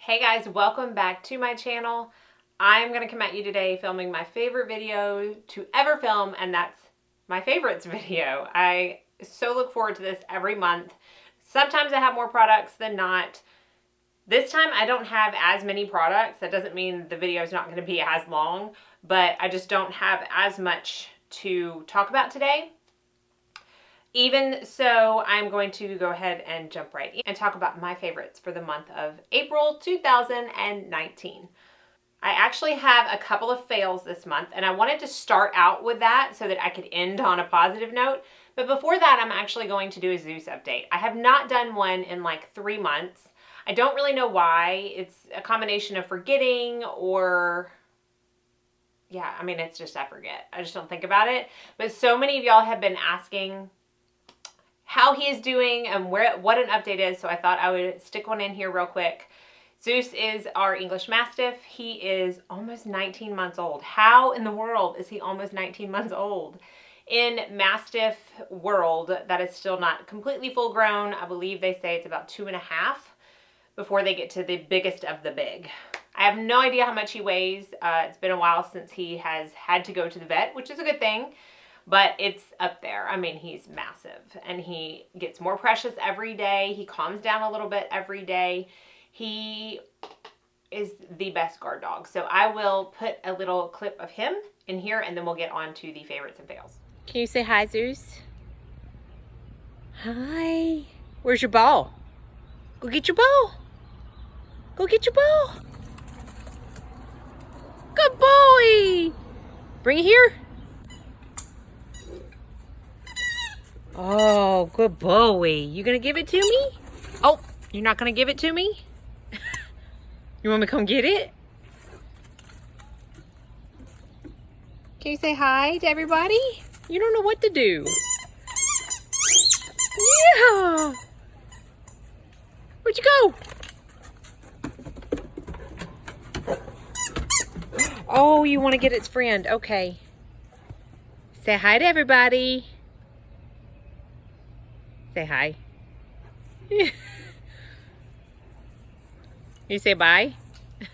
Hey guys, welcome back to my channel. I'm going to come at you today filming my favorite video to ever film, and that's my favorites video. I so look forward to this every month. Sometimes I have more products than not. This time I don't have as many products. That doesn't mean the video is not going to be as long, but I just don't have as much to talk about today. Even so, I'm going to go ahead and jump right in and talk about my favorites for the month of April 2019. I actually have a couple of fails this month, and I wanted to start out with that so that I could end on a positive note. But before that, I'm actually going to do a Zeus update. I have not done one in like 3 months. I don't really know why. It's a combination of forgetting or... yeah, I mean, it's just I forget. I just don't think about it. But so many of y'all have been asking how he is doing and what an update is, so I thought I would stick one in here real quick. Zeus is our English Mastiff. He is almost 19 months old. How in the world is he almost 19 months old? In Mastiff world, that is still not completely full grown. I believe they say it's about 2.5 before they get to the biggest of the big. I have no idea how much he weighs. It's been a while since he has had to go to the vet, which is a good thing. But it's up there. I mean, he's massive and he gets more precious every day. He calms down a little bit every day. He is the best guard dog. So I will put a little clip of him in here and then we'll get on to the favorites and fails. Can you say hi, Zeus? Hi. Where's your ball? Go get your ball. Go get your ball. Good boy. Bring it here. Oh, good boy. You gonna give it to me? Oh, you're not gonna give it to me? You want me to come get it? Can you say hi to everybody? You don't know what to do. Yeah. Where'd you go? Oh, you want to get its friend. Okay. Say hi to everybody. Say hi. You say bye?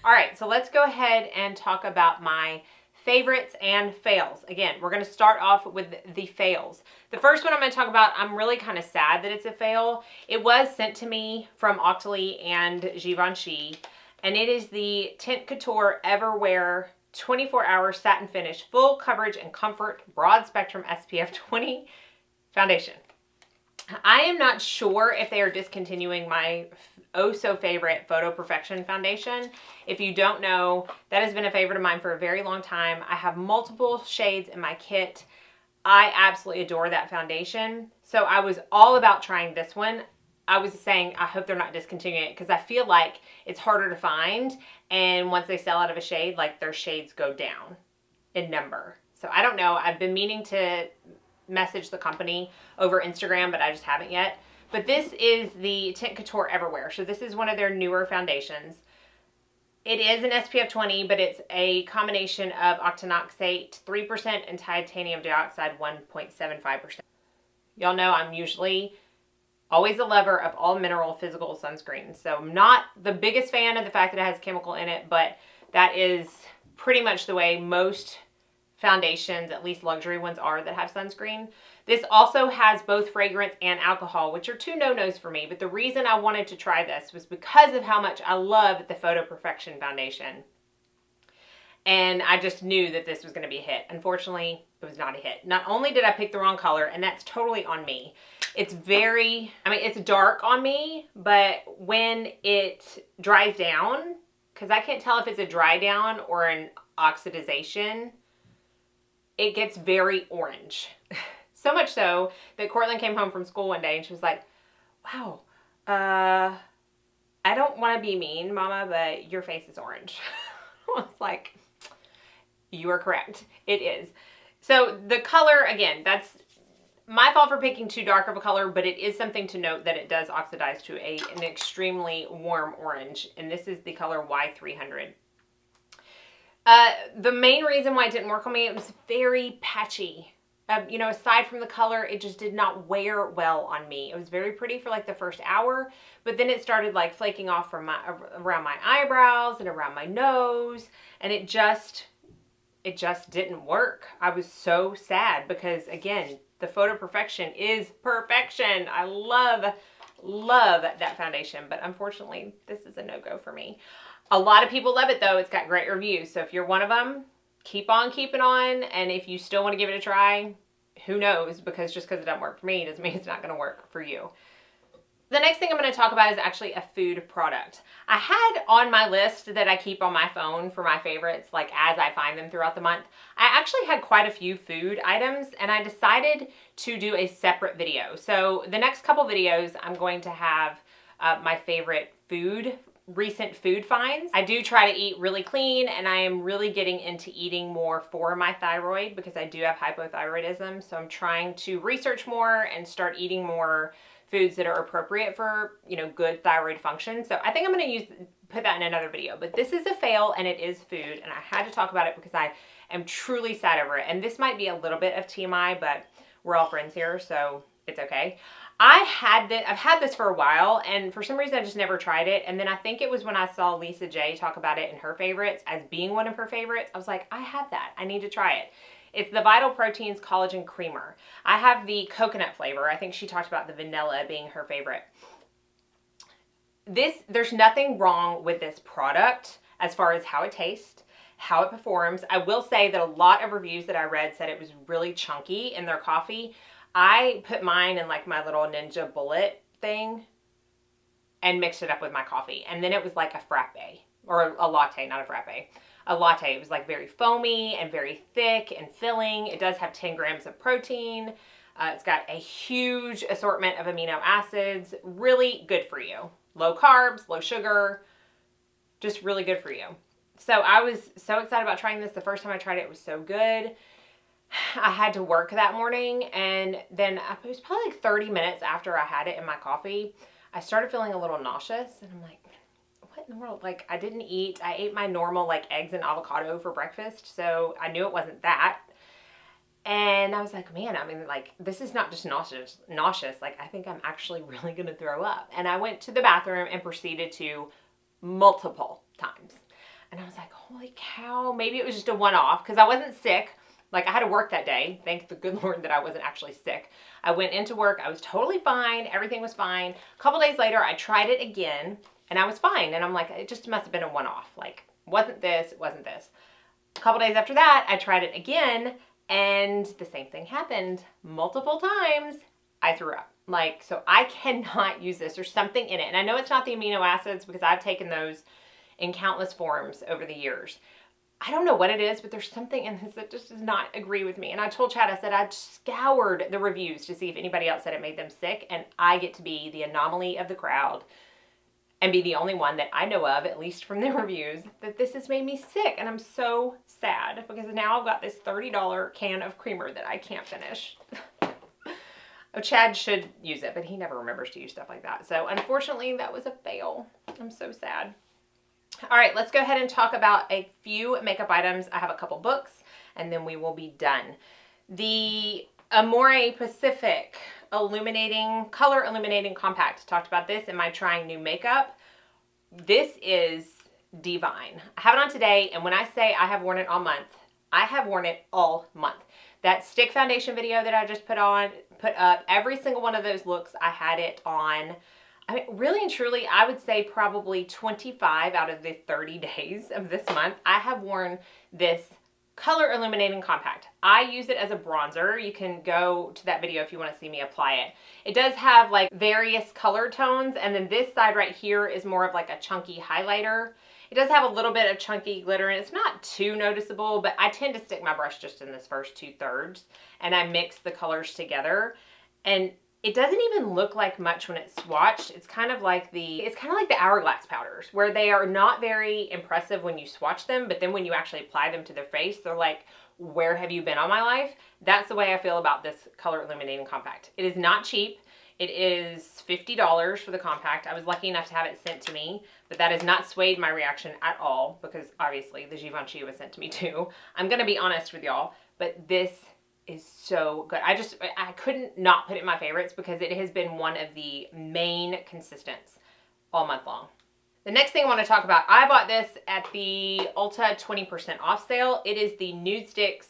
All right, so let's go ahead and talk about my favorites and fails. Again, we're going to start off with the fails. The first one I'm going to talk about, I'm really kind of sad that it's a fail. It was sent to me from Octoly and Givenchy, and it is the Tint Couture Everwear 24-hour satin finish, full coverage and comfort, broad spectrum SPF 20 foundation. I am not sure if they are discontinuing my oh so favorite Photo Perfection foundation. If you don't know, that has been a favorite of mine for a very long time. I have multiple shades in my kit. I absolutely adore that foundation. So I was all about trying this one. I was saying I hope they're not discontinuing it because I feel like it's harder to find, and once they sell out of a shade, like their shades go down in number. So I don't know. I've been meaning to message the company over Instagram, but I just haven't yet. But this is the Tint Couture Everwear. So this is one of their newer foundations. It is an SPF 20, but it's a combination of octinoxate 3% and titanium dioxide 1.75%. Y'all know I'm usually always a lover of all mineral physical sunscreens. So I'm not the biggest fan of the fact that it has chemical in it, but that is pretty much the way most foundations, at least luxury ones, are that have sunscreen. This also has both fragrance and alcohol, which are 2 no-nos for me. But the reason I wanted to try this was because of how much I love the Photo Perfection foundation. And I just knew that this was going to be a hit. Unfortunately, it was not a hit. Not only did I pick the wrong color, and that's totally on me. It's very, I mean, it's dark on me, but when it dries down, because I can't tell if it's a dry down or an oxidization, it gets very orange. So much so that Cortland came home from school one day and she was like, wow, I don't want to be mean, Mama, but your face is orange. I was like, you are correct. It is. So the color, again, that's my fault for picking too dark of a color, but it is something to note that it does oxidize to an extremely warm orange. And this is the color Y300. The main reason why it didn't work on me, it was very patchy. you know, aside from the color, it just did not wear well on me. It was very pretty for like the first hour, but then it started like flaking off from around my eyebrows and around my nose, and it just didn't work. I was so sad because, again, the Photo Perfection is perfection. I love that foundation, but unfortunately, this is a no-go for me. A lot of people love it though. It's got great reviews. So if you're one of them, keep on keeping on. And if you still want to give it a try, who knows? Because just because it doesn't work for me doesn't mean it's not going to work for you. The next thing I'm going to talk about is actually a food product. I had on my list that I keep on my phone for my favorites, like as I find them throughout the month. I actually had quite a few food items, and I decided to do a separate video. So the next couple videos, I'm going to have my favorite recent food finds. I do try to eat really clean, and I am really getting into eating more for my thyroid because I do have hypothyroidism. So I'm trying to research more and start eating more foods that are appropriate for, you know, good thyroid function. So I think I'm going to put that in another video, but this is a fail and it is food, and I had to talk about it because I am truly sad over it. And this might be a little bit of TMI, but we're all friends here, so it's okay. I've had this for a while, and for some reason I just never tried it. And then I think it was when I saw Lisa J talk about it in her favorites as being one of her favorites. I was like, I have that. I need to try it. It's the Vital Proteins Collagen Creamer. I have the coconut flavor. I think she talked about the vanilla being her favorite. There's nothing wrong with this product as far as how it tastes, how it performs. I will say that a lot of reviews that I read said it was really chunky in their coffee. I put mine in like my little Ninja Bullet thing and mixed it up with my coffee. And then it was like a frappe, or a latte, not a frappe. A latte. It was like very foamy and very thick and filling. It does have 10 grams of protein. It's got a huge assortment of amino acids. Really good for you. Low carbs, low sugar, just really good for you. So I was so excited about trying this. The first time I tried it, it was so good. I had to work that morning, and then it was probably like 30 minutes after I had it in my coffee, I started feeling a little nauseous, and I'm like, what in the world? Like, I didn't eat. I ate my normal like eggs and avocado for breakfast, so I knew it wasn't that. And I was like, man, I mean, like, this is not just nauseous. Like, I think I'm actually really going to throw up. And I went to the bathroom and proceeded to multiple times. And I was like, holy cow, maybe it was just a one-off because I wasn't sick. Like, I had to work that day. Thank the good Lord that I wasn't actually sick. I went into work. I was totally fine. Everything was fine. A couple days later, I tried it again, and I was fine. And I'm like, it just must have been a one-off. Like, wasn't this, it wasn't this. A couple days after that, I tried it again, and the same thing happened multiple times. I threw up. Like, so I cannot use this. There's something in it. And I know it's not the amino acids because I've taken those in countless forms over the years. I don't know what it is, but there's something in this that just does not agree with me. And I told Chad, I said, I scoured the reviews to see if anybody else said it made them sick. And I get to be the anomaly of the crowd and be the only one that I know of, at least from the reviews, that this has made me sick. And I'm so sad because now I've got this $30 can of creamer that I can't finish. Oh, Chad should use it, but he never remembers to use stuff like that. So unfortunately, that was a fail. I'm so sad. All right, let's go ahead and talk about a few makeup items. I have a couple books, and then we will be done. The Amore Pacific Color Illuminating Compact. Talked about this in my Trying New Makeup. This is divine. I have it on today, and when I say I have worn it all month, I have worn it all month. That stick foundation video that I just put up, every single one of those looks, I had it on. I mean, really and truly, I would say probably 25 out of the 30 days of this month, I have worn this Color Illuminating Compact. I use it as a bronzer. You can go to that video if you want to see me apply it. It does have like various color tones, and then this side right here is more of like a chunky highlighter. It does have a little bit of chunky glitter, and it's not too noticeable, but I tend to stick my brush just in this first 2/3, and I mix the colors together, and it doesn't even look like much when it's swatched. It's kind of like the hourglass powders, where they are not very impressive when you swatch them, but then when you actually apply them to their face, they're like, where have you been all my life? That's the way I feel about this Color Illuminating Compact. It is not cheap. It is $50 for the compact. I was lucky enough to have it sent to me, but that has not swayed my reaction at all because obviously the Givenchy was sent to me too. I'm going to be honest with y'all, but this is so good. I couldn't not put it in my favorites because it has been one of the main consistents all month long. The next thing I want to talk about, I bought this at the Ulta 20% off sale. It is the Nude Sticks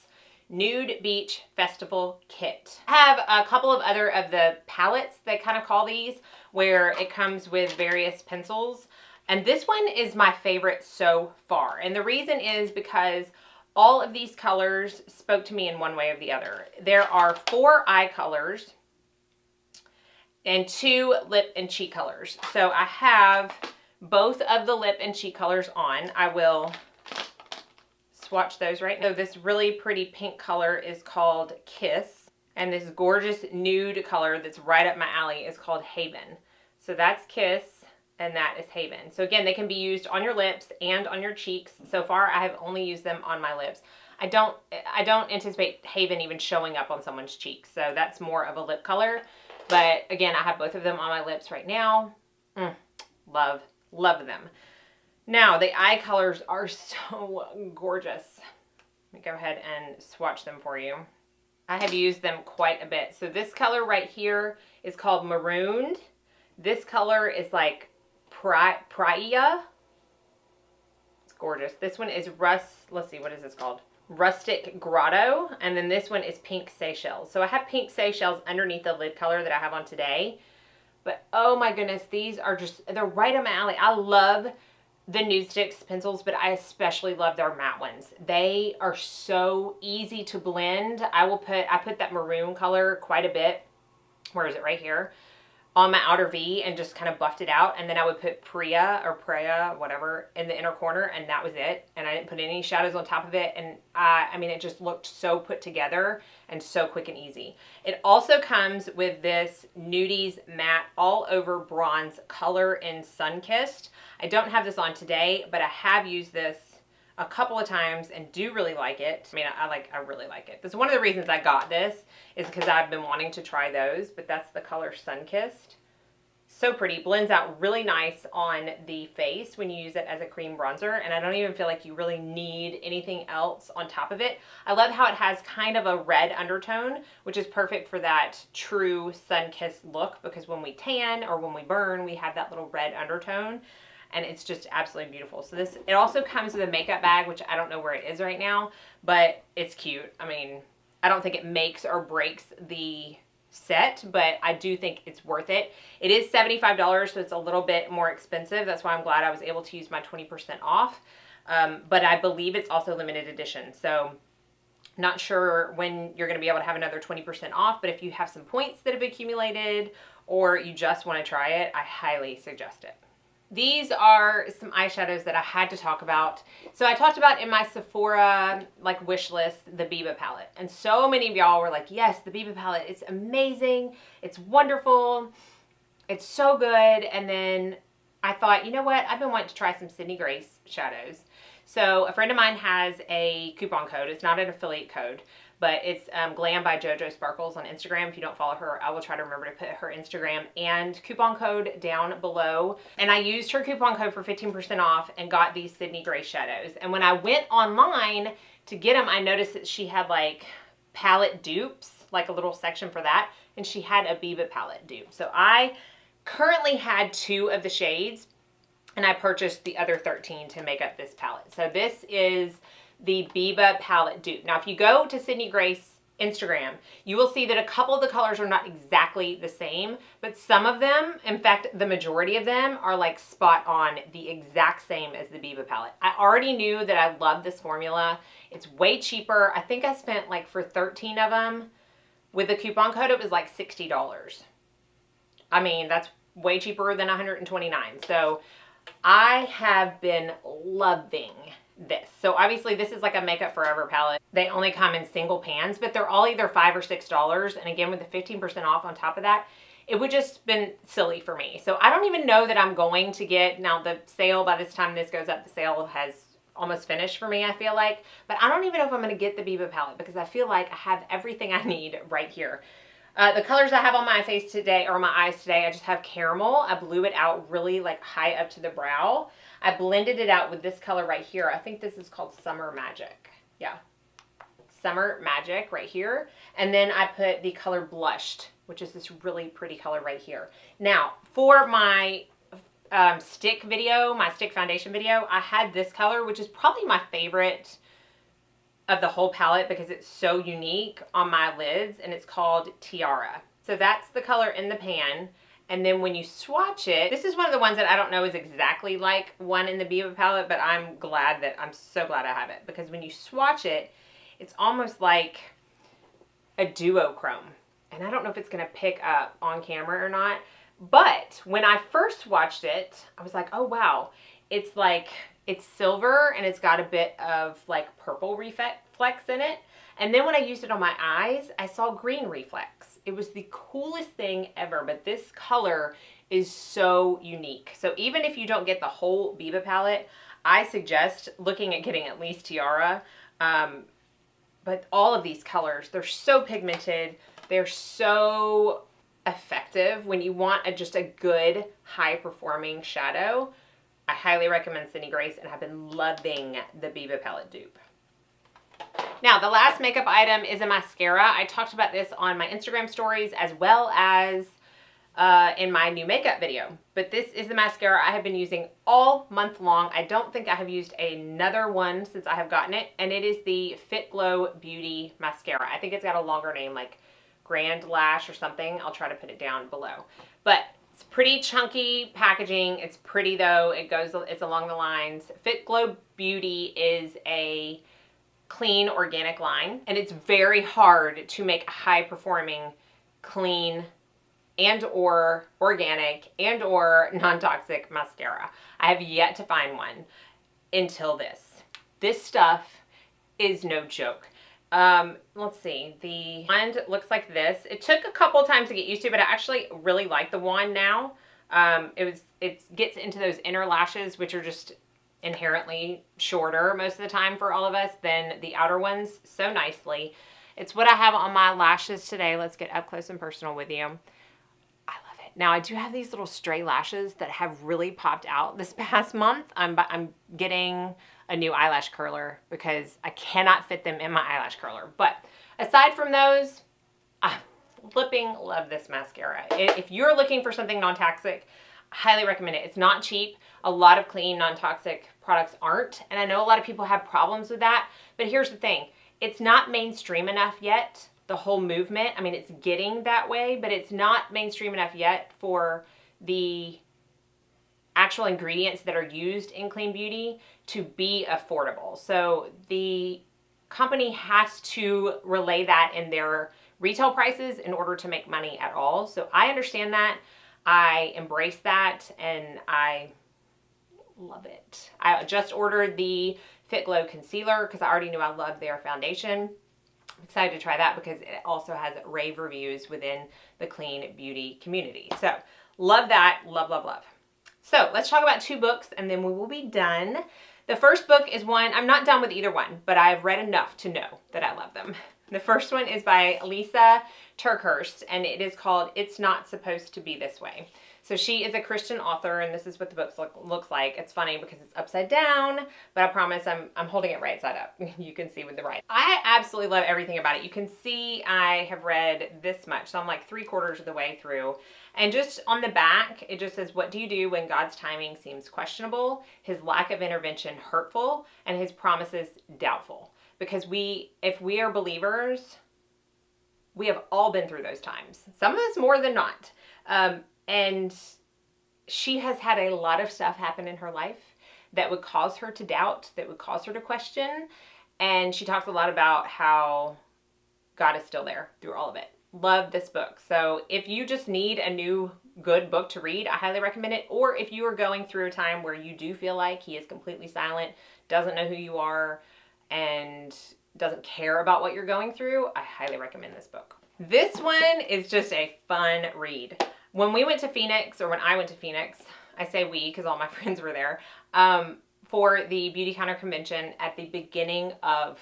Nude Beach Festival Kit. I have a couple of other of the palettes, they kind of call these, where it comes with various pencils. And this one is my favorite so far. And the reason is because all of these colors spoke to me in one way or the other. There are 4 eye colors and 2 lip and cheek colors. So I have both of the lip and cheek colors on. I will swatch those right now. So this really pretty pink color is called Kiss. And this gorgeous nude color that's right up my alley is called Haven. So that's Kiss and that is Haven. So again, they can be used on your lips and on your cheeks. So far, I have only used them on my lips. I don't anticipate Haven even showing up on someone's cheeks. So that's more of a lip color. But again, I have both of them on my lips right now. Love them. Now, the eye colors are so gorgeous. Let me go ahead and swatch them for you. I have used them quite a bit. So this color right here is called Marooned. This color is like Praia. It's gorgeous. This one is let's see, what is this called? Rustic Grotto. And then this one is Pink Seychelles. So I have Pink Seychelles underneath the lid color that I have on today. But oh my goodness, these are they're right up my alley. I love the Nude Sticks pencils, but I especially love their matte ones. They are so easy to blend. I put that maroon color quite a bit. Where is it? Right here. On my outer V and just kind of buffed it out. And then I would put Praia, whatever, in the inner corner, and that was it. And I didn't put any shadows on top of it. And I mean, it just looked so put together and so quick and easy. It also comes with this Nudies Matte All Over Bronze color in Sunkissed. I don't have this on today, but I have used this a couple of times and do really like it. I mean, I really like it. That's one of the reasons I got this is because I've been wanting to try those, but that's the color Sunkissed. So pretty, blends out really nice on the face when you use it as a cream bronzer, and I don't even feel like you really need anything else on top of it. I love how it has kind of a red undertone, which is perfect for that true sun-kissed look, because when we tan or when we burn, we have that little red undertone. And it's just absolutely beautiful. So it also comes with a makeup bag, which I don't know where it is right now, but it's cute. I mean, I don't think it makes or breaks the set, but I do think it's worth it. It is $75, so it's a little bit more expensive. That's why I'm glad I was able to use my 20% off. But I believe it's also limited edition. So not sure when you're going to be able to have another 20% off, but if you have some points that have accumulated or you just want to try it, I highly suggest it. These are some eyeshadows that I had to talk about. So I talked about in my Sephora wish list the Biba palette. And so many of y'all were like, yes, the Biba palette, it's amazing. It's wonderful. It's so good. And then I thought, you know what? I've been wanting to try some Sydney Grace shadows. So a friend of mine has a coupon code. It's not an affiliate code, but it's Glam by JoJo Sparkles on Instagram. If you don't follow her, I will try to remember to put her Instagram and coupon code down below. And I used her coupon code for 15% off and got these Sydney Grace shadows. And when I went online to get them, I noticed that she had palette dupes, a little section for that. And she had a Biba palette dupe. So I currently had 2 of the shades, and I purchased the other 13 to make up this palette. So this is the Biba palette dupe. Now, if you go to Sydney Grace Instagram, you will see that a couple of the colors are not exactly the same, but some of them, in fact, the majority of them are spot on the exact same as the Biba palette. I already knew that I love this formula. It's way cheaper. I think I spent for 13 of them. With the coupon code, it was $60. I mean, that's way cheaper than $129. So I have been loving this. So obviously this is a Makeup Forever palette. They only come in single pans, but they're all either $5 or $6. And again, with the 15% off on top of that, it would just been silly for me. So I don't even know that I'm going to get, now the sale, by this time this goes up, the sale has almost finished for me, I feel like. But I don't even know if I'm going to get the Biba palette because I feel like I have everything I need right here. The colors I have on my face today, or my eyes today, I just have caramel. I blew it out really high up to the brow. I blended it out with this color right here. I think this is called Summer Magic. Yeah. Summer Magic right here. And then I put the color Blushed, which is this really pretty color right here. Now, for my stick video, my stick foundation video, I had this color, which is probably my favorite of the whole palette because it's so unique on my lids, and it's called Tiara. So that's the color in the pan. And then when you swatch it, this is one of the ones that I don't know is exactly like one in the Viva palette, but I'm so glad I have it, because when you swatch it, it's almost like a duochrome. And I don't know if it's gonna pick up on camera or not, but when I first watched it, I was like, oh wow, it's like, it's silver and it's got a bit of like purple reflex in it. And then when I used it on my eyes, I saw green reflex. It was the coolest thing ever, but this color is so unique. So even if you don't get the whole Viva palette, I suggest looking at getting at least Tiara. But all of these colors, they're so pigmented. They're so effective when you want just a good high performing shadow. I highly recommend Cindy Grace, and have been loving the Viva palette dupe. Now, the last makeup item is a mascara. I talked about this on my Instagram stories as well as in my new makeup video. But this is the mascara I have been using all month long. I don't think I have used another one since I have gotten it, and it is the Fit Glow Beauty Mascara. I think it's got a longer name, like Grand Lash or something. I'll try to put it down below. But it's pretty chunky packaging. It's pretty though. It's along the lines. Fit Glow Beauty is a clean organic line, and it's very hard to make a high performing clean and or organic and or non-toxic mascara. I have yet to find one until this. This stuff is no joke. Let's see, the wand looks like this. It took a couple times to get used to, but I actually really like the wand now. It gets into those inner lashes, which are just inherently shorter most of the time for all of us than the outer ones, so nicely. It's what I have on my lashes today. Let's get up close and personal with you. I love it. Now, I do have these little stray lashes that have really popped out this past month. I'm getting a new eyelash curler because I cannot fit them in my eyelash curler. But aside from those, I flipping love this mascara. If you're looking for something non-toxic, I highly recommend it. It's not cheap. A lot of clean, non-toxic products aren't. And I know a lot of people have problems with that. But here's the thing. It's not mainstream enough yet, the whole movement. I mean, it's getting that way, but it's not mainstream enough yet for the actual ingredients that are used in clean beauty to be affordable. So the company has to relay that in their retail prices in order to make money at all. So I understand that. I embrace that, and I love it. I just ordered the Fit Glow Concealer because I already knew I loved their foundation. I'm excited to try that because it also has rave reviews within the clean beauty community. So love that. Love, love, love. So let's talk about 2 books and then we will be done. The first book is one, I'm not done with either one, but I've read enough to know that I love them. The first one is by Lisa Turkhurst, and it is called It's Not Supposed to Be This Way. So she is a Christian author, and this is what the book looks like. It's funny because it's upside down, but I promise I'm holding it right side up. You can see with the right. I absolutely love everything about it. You can see I have read this much, so I'm like 3/4 of the way through. And just on the back, it just says, what do you do when God's timing seems questionable, his lack of intervention hurtful, and his promises doubtful? Because if we are believers, we have all been through those times. Some of us more than not. And she has had a lot of stuff happen in her life that would cause her to doubt, that would cause her to question. And she talks a lot about how God is still there through all of it. Love this book. So if you just need a new good book to read, I highly recommend it. Or if you are going through a time where you do feel like he is completely silent, doesn't know who you are, and doesn't care about what you're going through, I highly recommend this book. This one is just a fun read. When we went to Phoenix, or when I went to Phoenix, I say we because all my friends were there, for the Beautycounter convention at the beginning of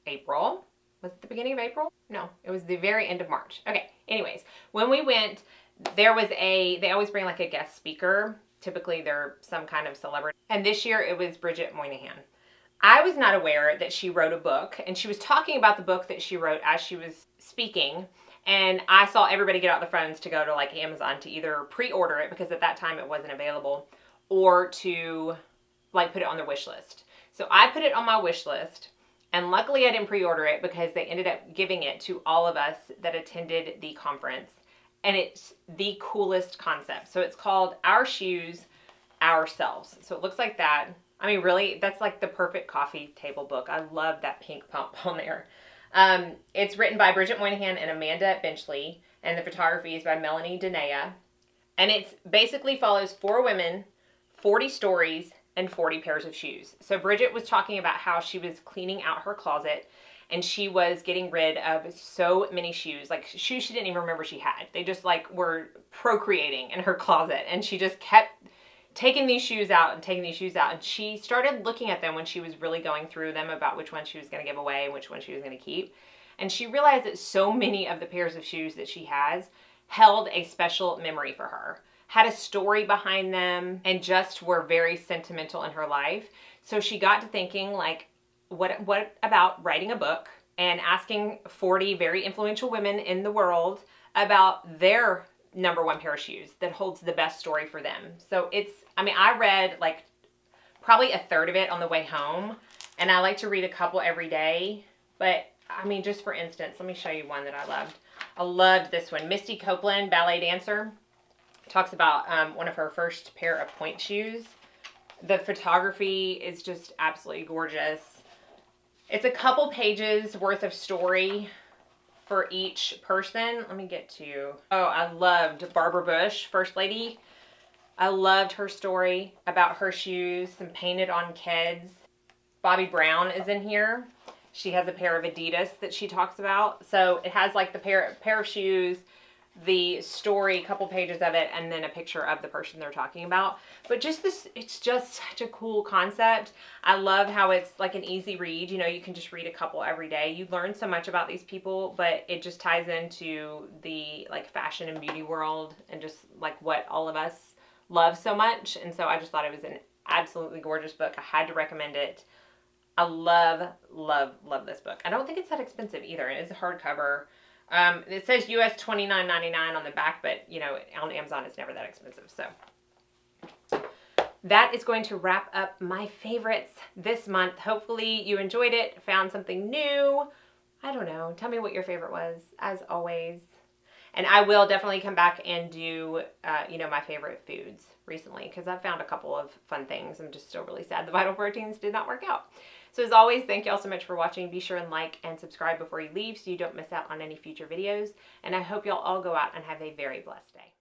April. Was it the beginning of April? No, it was the very end of March. Okay, anyways, when we went, there was they always bring like a guest speaker. Typically they're some kind of celebrity. And this year it was Bridget Moynihan. I was not aware that she wrote a book, and she was talking about the book that she wrote as she was speaking. And I saw everybody get out the phones to go to like Amazon to either pre-order it, because at that time it wasn't available, or to like put it on their wish list. So I put it on my wish list, and luckily I didn't pre-order it because they ended up giving it to all of us that attended the conference. And it's the coolest concept. So it's called Our Shoes, Ourselves. So it looks like that. I mean, really, that's like the perfect coffee table book. I love that pink pump on there. It's written by Bridget Moynihan and Amanda Benchley, and the photography is by Melanie Denea. And it basically follows 4 women, 40 stories, and 40 pairs of shoes. So Bridget was talking about how she was cleaning out her closet, and she was getting rid of so many shoes, like shoes she didn't even remember she had. They just like were procreating in her closet, and she just kept taking these shoes out and taking these shoes out. And she started looking at them when she was really going through them about which one she was going to give away and which one she was going to keep. And she realized that so many of the pairs of shoes that she has held a special memory for her, had a story behind them, and just were very sentimental in her life. So she got to thinking, like, what about writing a book and asking 40 very influential women in the world about their number 1 pair of shoes that holds the best story for them. So I read like probably a third of it on the way home, and I like to read a couple every day. But I mean, just for instance, let me show you one that I loved. I loved this one. Misty Copeland, ballet dancer, talks about one of her first pair of pointe shoes. The photography is just absolutely gorgeous. It's a couple pages worth of story for each person. Let me get to, I loved Barbara Bush, First Lady. I loved her story about her shoes, some painted on Keds. Bobby Brown is in here. She has a pair of Adidas that she talks about. So it has like the pair of shoes, the story, a couple pages of it, and then a picture of the person they're talking about. But just this, it's just such a cool concept. I love how it's like an easy read. You know, you can just read a couple every day. You learn so much about these people, but it just ties into the like fashion and beauty world, and just like what all of us love so much. And so I just thought it was an absolutely gorgeous book. I had to recommend it. I love, love, love this book. I don't think it's that expensive either. It is a hardcover. It says US $29.99 on the back, but you know, on Amazon it's never that expensive. So that is going to wrap up my favorites this month. Hopefully you enjoyed it, found something new. I don't know. Tell me what your favorite was, as always. And I will definitely come back and do, my favorite foods recently, because I've found a couple of fun things. I'm just still really sad the Vital Proteins did not work out. So as always, thank you all so much for watching. Be sure and like and subscribe before you leave so you don't miss out on any future videos. And I hope y'all all go out and have a very blessed day.